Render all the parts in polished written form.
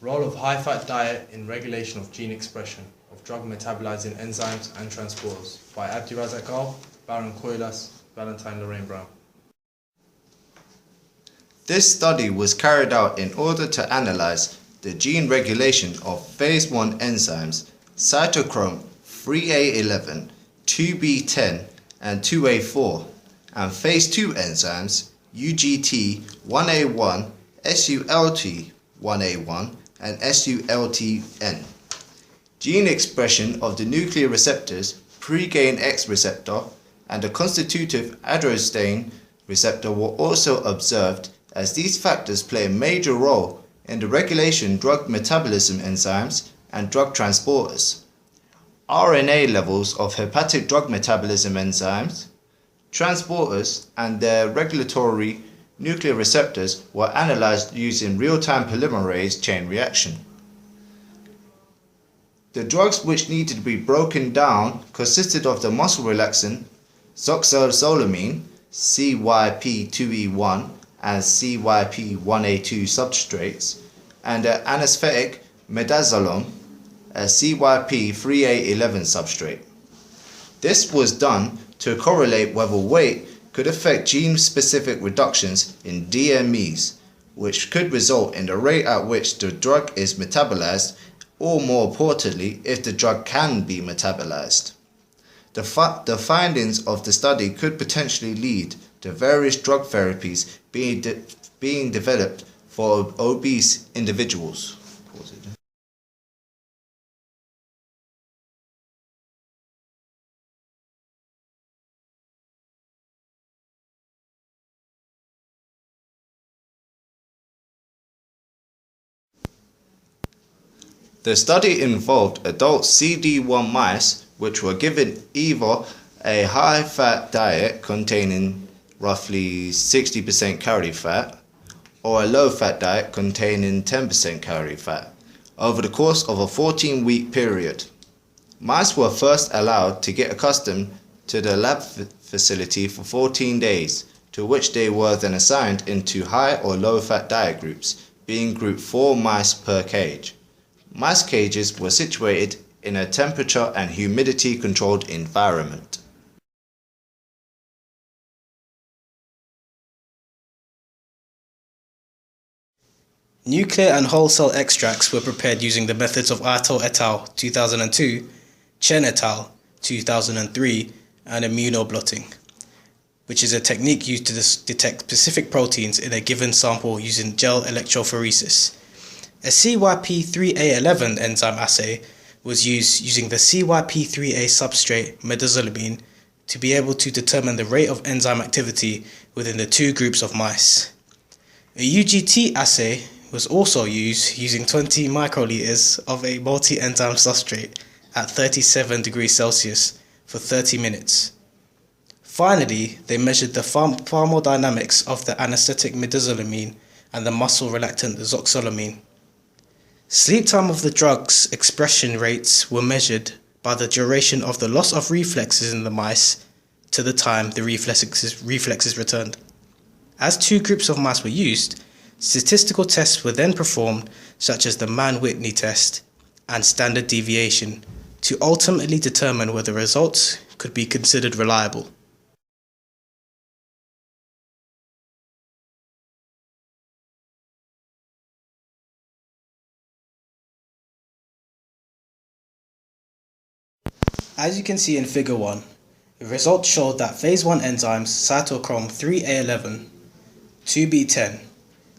Role of high-fat diet in regulation of gene expression of drug metabolizing enzymes and transporters by Abdirazak, Gaal, Koylass, Valentine, Lorraine-Brown. This study was carried out in order to analyze the gene regulation of phase 1 enzymes cytochrome 3A11, 2B10 and 2A4 and phase 2 enzymes UGT1A1, SULT1A1 and SULTN. Gene expression of the nuclear receptors pregain X receptor and the constitutive adenosine receptor were also observed, as these factors play a major role in the regulation drug metabolism enzymes and drug transporters. RNA levels of hepatic drug metabolism enzymes, transporters and their regulatory nuclear receptors were analyzed using real-time polymerase chain reaction. The drugs which needed to be broken down consisted of the muscle relaxant zoxyzolamine, CYP2E1 and CYP1A2 substrates, and the anesthetic midazolam, a CYP3A11 substrate. This was done to correlate whether weight could affect gene-specific reductions in DMEs, which could result in the rate at which the drug is metabolized, or more importantly, if the drug can be metabolized. The findings of the study could potentially lead to various drug therapies being developed for obese individuals. The study involved adult CD1 mice which were given either a high-fat diet containing roughly 60% calorie fat or a low-fat diet containing 10% calorie fat over the course of a 14-week period. Mice were first allowed to get accustomed to the lab facility for 14 days, to which they were then assigned into high or low-fat diet groups, being group 4 mice per cage. Mice cages were situated in a temperature and humidity controlled environment. Nuclear and whole cell extracts were prepared using the methods of Ato et al. 2002, Chen et al. 2003, and immunoblotting, which is a technique used to detect specific proteins in a given sample using gel electrophoresis. A CYP3A11 enzyme assay was used using the CYP3A substrate midazolamine to be able to determine the rate of enzyme activity within the two groups of mice. A UGT assay was also used using 20 microliters of a multi-enzyme substrate at 37 degrees Celsius for 30 minutes. Finally, they measured the pharmacodynamics of the anesthetic midazolamine and the muscle relaxant zoxyzolamine. Sleep time of the drug's expression rates were measured by the duration of the loss of reflexes in the mice to the time the reflexes returned. As two groups of mice were used, statistical tests were then performed, such as the Mann-Whitney test and standard deviation, to ultimately determine whether results could be considered reliable. As you can see in Figure 1, the results showed that phase 1 enzymes cytochrome 3A11, 2B10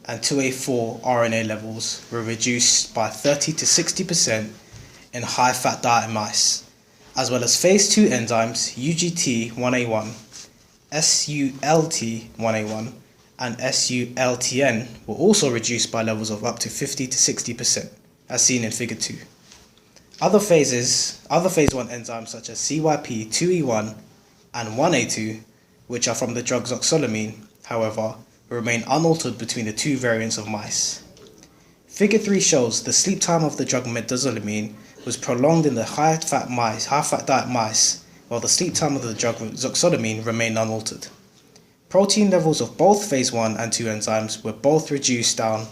and 2A4 RNA levels were reduced by 30 to 60% in high-fat diet mice, as well as phase 2 enzymes UGT1A1, SULT1A1 and SULTN were also reduced by levels of up to 50 to 60%, as seen in Figure 2. Other phase 1 enzymes such as CYP2E1 and 1A2, which are from the drug zoxyzolamine, however, remain unaltered between the two variants of mice. Figure 3 shows the sleep time of the drug midazolamine was prolonged in the high-fat diet mice, while the sleep time of the drug zoxyzolamine remained unaltered. Protein levels of both phase 1 and 2 enzymes were both reduced down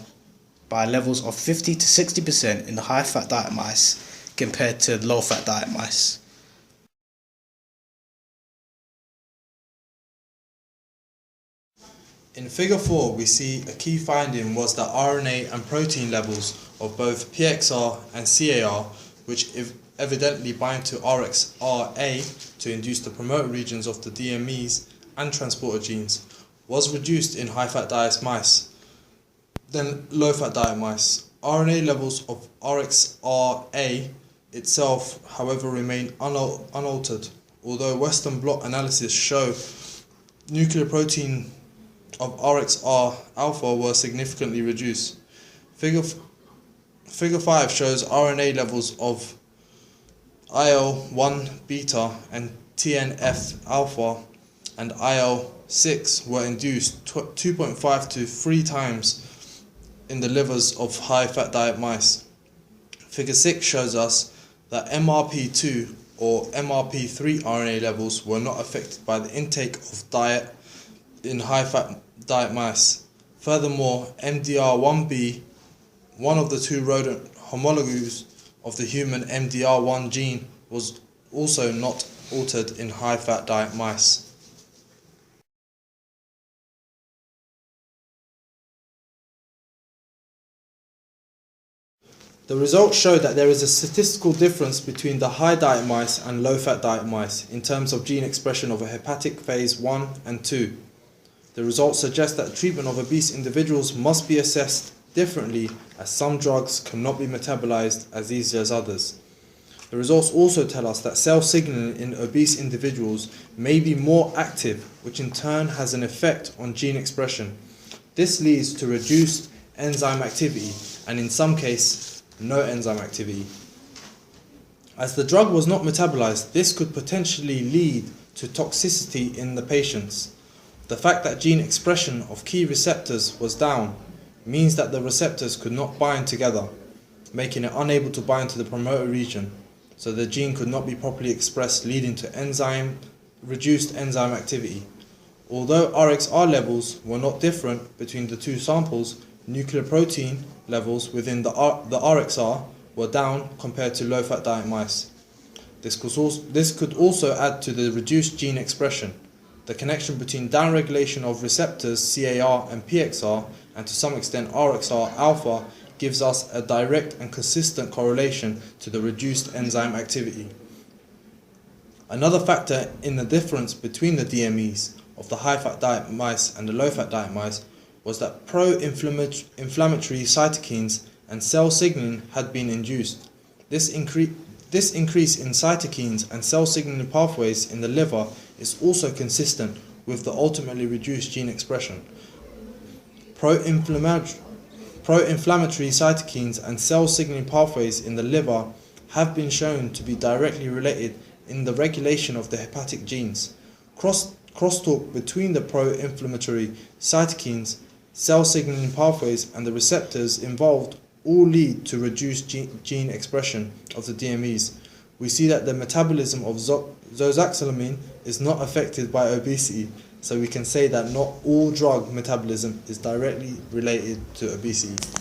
by levels of 50 to 60% in the high-fat diet mice compared to low-fat diet mice. In figure 4, we see a key finding was that RNA and protein levels of both PXR and CAR, which evidently bind to RXRA to induce the promoter regions of the DMEs and transporter genes, was reduced in high-fat diet mice than low-fat diet mice. RNA levels of RXRA itself, however, remain unaltered, although Western blot analysis show nuclear protein of RXR alpha were significantly reduced. Figure 5 shows RNA levels of IL-1 beta and TNF alpha and IL-6 were induced 2.5 to 3 times in the livers of high-fat diet mice. Figure 6 shows us that MRP2 or MRP3 RNA levels were not affected by the intake of diet in high-fat diet mice. Furthermore, MDR1B, one of the 2 rodent homologues of the human MDR1 gene, was also not altered in high-fat diet mice. The results show that there is a statistical difference between the high diet mice and low-fat diet mice in terms of gene expression of a hepatic phase 1 and 2. The results suggest that treatment of obese individuals must be assessed differently, as some drugs cannot be metabolized as easily as others. The results also tell us that cell signaling in obese individuals may be more active, which in turn has an effect on gene expression. This leads to reduced enzyme activity and in some cases no enzyme activity. As the drug was not metabolized, this could potentially lead to toxicity in the patients. The fact that gene expression of key receptors was down means that the receptors could not bind together, making it unable to bind to the promoter region, so the gene could not be properly expressed, leading to reduced enzyme activity. Although RXR levels were not different between the 2 samples, nuclear protein levels within the RXR were down compared to low-fat diet mice. This could also add to the reduced gene expression. The connection between downregulation of receptors CAR and PXR, and to some extent RXR alpha, gives us a direct and consistent correlation to the reduced enzyme activity. Another factor in the difference between the DMEs of the high-fat diet mice and the low-fat diet mice was that pro-inflammatory cytokines and cell signaling had been induced. This increase in cytokines and cell signaling pathways in the liver is also consistent with the ultimately reduced gene expression. Pro-inflammatory cytokines and cell signaling pathways in the liver have been shown to be directly related in the regulation of the hepatic genes. Crosstalk between the pro-inflammatory cytokines, cell signaling pathways and the receptors involved all lead to reduced gene expression of the DMEs. We see that the metabolism of zoxylamine is not affected by obesity, so we can say that not all drug metabolism is directly related to obesity.